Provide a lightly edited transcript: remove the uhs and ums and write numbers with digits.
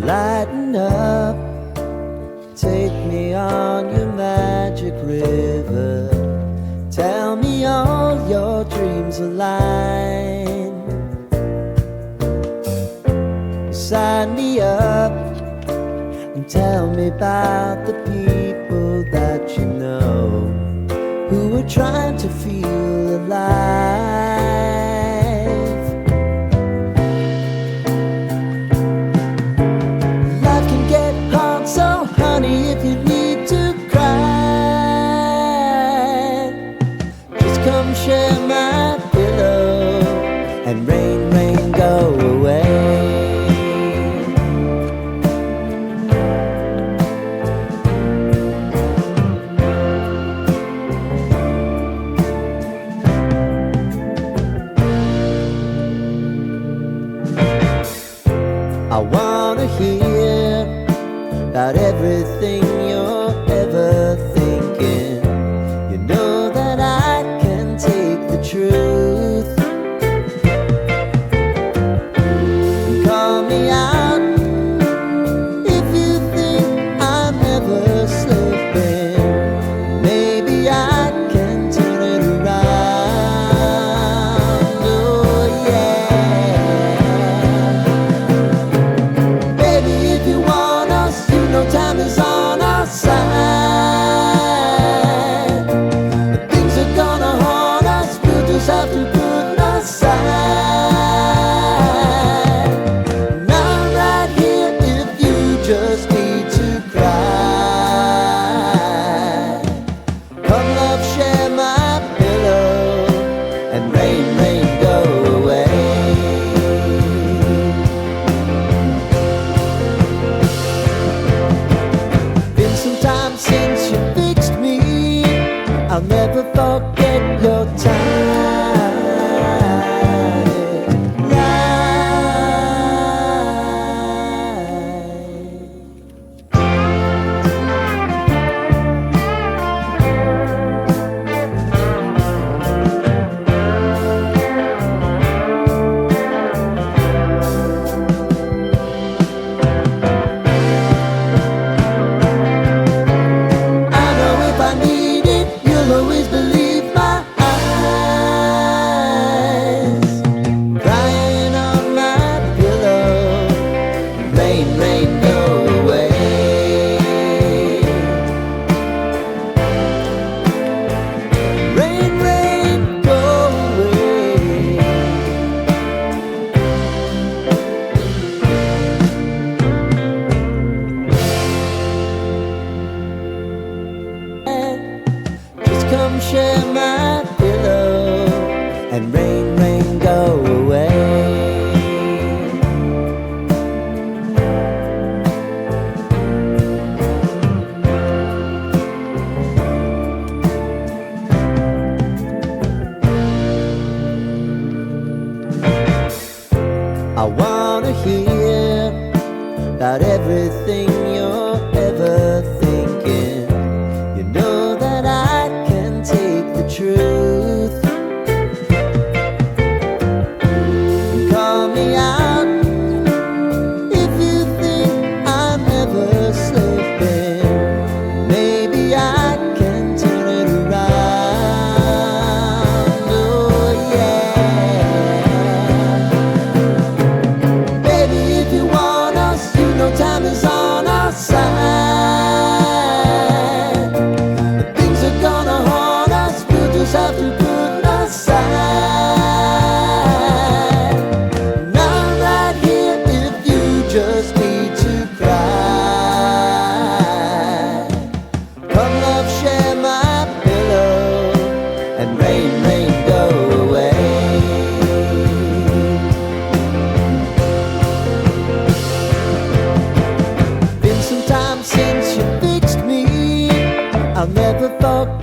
Lighten up, take me on your magic river. Tell me all your dreams align. Sign me up and tell me about the people that you know who are trying to feel alive. Life can get hard, so honey, if you need to cry, just come share my pillow and rain, rain, go away. I wanna hear about everything you're ever thinking. You know that I can take the truth. Call me out if you think I'm ever slipping. Maybe I can turn it around. Oh yeah. Baby, if you want us, you know time is on our side. But things are gonna haunt us, we'll just have to put aside. And I'm right here if you just need to cry. Come love, share my pillow and rain, rain, go away. Been some time since you fixed me, I'll never forget your time. I know if I need it, you'll always believe my eyes. Crying on my pillow, rain, rain, go away. Rain, rain, go away. Just come share my pillow and rain, rain, go away. I wanna hear about everything you're ever thinking. You know that I can take the truth. Call me out if you think I'm ever slipping. Maybe I can turn it around. Oh yeah. Baby, if you want us, you know time is on our side. But things are gonna haunt us, we'll just have to put aside. And I'm right here if you just need to cry. Come love, share my pillow and rain, rain, go away. Been some time since you fixed me, I'll never forget